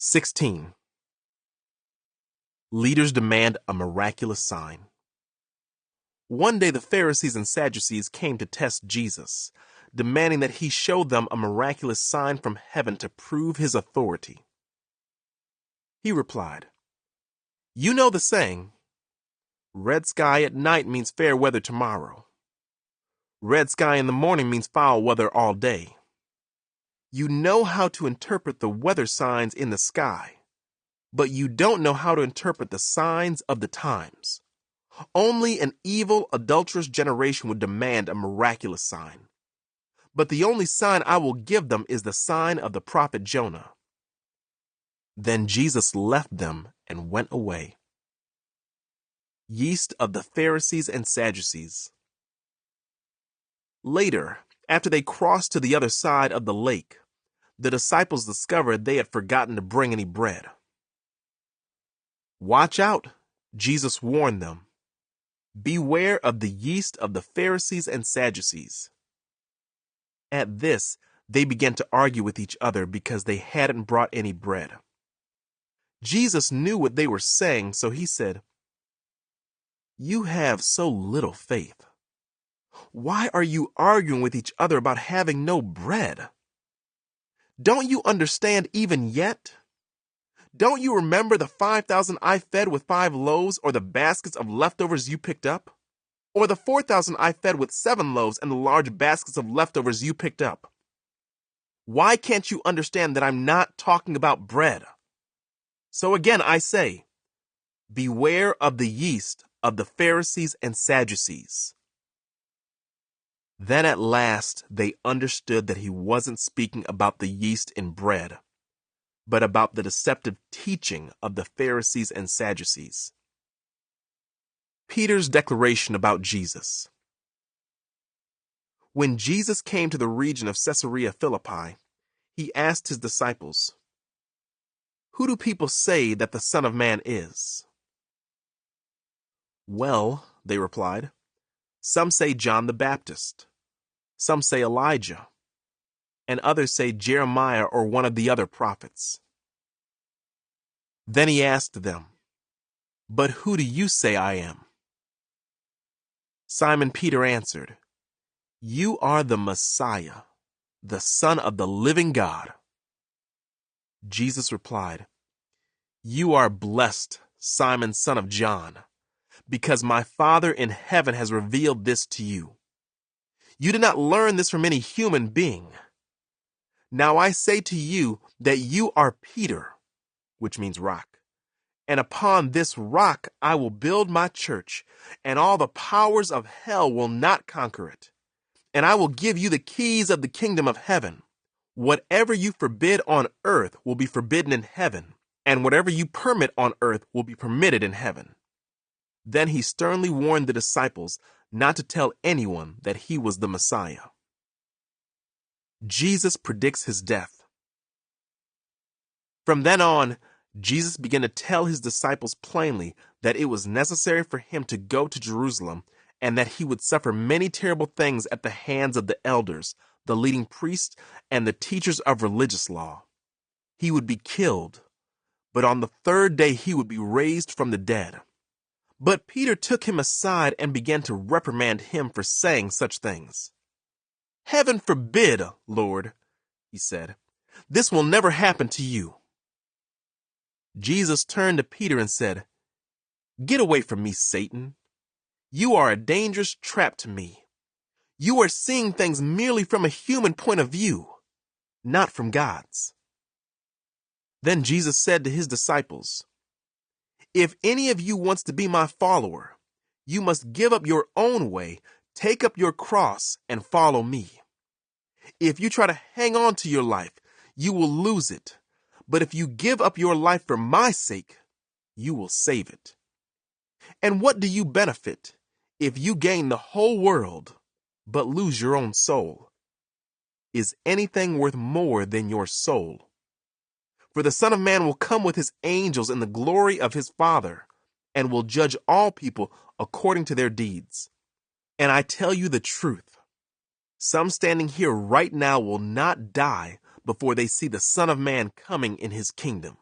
16. Leaders demand a miraculous sign. One day the Pharisees and Sadducees came to test Jesus, demanding that he show them a miraculous sign from heaven to prove his authority. He replied, "You know the saying, red sky at night means fair weather tomorrow. Red sky in the morning means foul weather all day. You know how to interpret the weather signs in the sky, but you don't know how to interpret the signs of the times. Only an evil, adulterous generation would demand a miraculous sign. But the only sign I will give them is the sign of the prophet Jonah." Then Jesus left them and went away. Yeast of the Pharisees and Sadducees. Later, after they crossed to the other side of the lake, the disciples discovered they had forgotten to bring any bread. "Watch out," Jesus warned them. "Beware of the yeast of the Pharisees and Sadducees." At this, they began to argue with each other because they hadn't brought any bread. Jesus knew what they were saying, so he said, "You have so little faith. Why are you arguing with each other about having no bread? Don't you understand even yet? Don't you remember the 5,000 I fed with 5 loaves, or the baskets of leftovers you picked up? Or the 4,000 I fed with 7 loaves and the large baskets of leftovers you picked up? Why can't you understand that I'm not talking about bread? So again, I say, beware of the yeast of the Pharisees and Sadducees." Then at last they understood that he wasn't speaking about the yeast in bread, but about the deceptive teaching of the Pharisees and Sadducees. Peter's declaration about Jesus. When Jesus came to the region of Caesarea Philippi, he asked his disciples, "Who do people say that the Son of Man is?" "Well," they replied, "some say John the Baptist, some say Elijah, and others say Jeremiah or one of the other prophets." Then he asked them, "But who do you say I am?" Simon Peter answered, "You are the Messiah, the Son of the living God." Jesus replied, "You are blessed, Simon, son of John, because my Father in heaven has revealed this to you. You did not learn this from any human being. Now I say to you that you are Peter," which means rock, "and upon this rock I will build my church, and all the powers of hell will not conquer it. And I will give you the keys of the kingdom of heaven. Whatever you forbid on earth will be forbidden in heaven, and whatever you permit on earth will be permitted in heaven." Then he sternly warned the disciples not to tell anyone that he was the Messiah. Jesus predicts his death. From then on, Jesus began to tell his disciples plainly that it was necessary for him to go to Jerusalem and that he would suffer many terrible things at the hands of the elders, the leading priests, and the teachers of religious law. He would be killed, but on the 3rd day he would be raised from the dead. But Peter took him aside and began to reprimand him for saying such things. "Heaven forbid, Lord," he said. "This will never happen to you." Jesus turned to Peter and said, "Get away from me, Satan. You are a dangerous trap to me. You are seeing things merely from a human point of view, not from God's." Then Jesus said to his disciples, "If any of you wants to be my follower, you must give up your own way, take up your cross, and follow me. If you try to hang on to your life, you will lose it. But if you give up your life for my sake, you will save it. And what do you benefit if you gain the whole world, but lose your own soul? Is anything worth more than your soul? For the Son of Man will come with his angels in the glory of his Father, and will judge all people according to their deeds. And I tell you the truth, some standing here right now will not die before they see the Son of Man coming in his kingdom."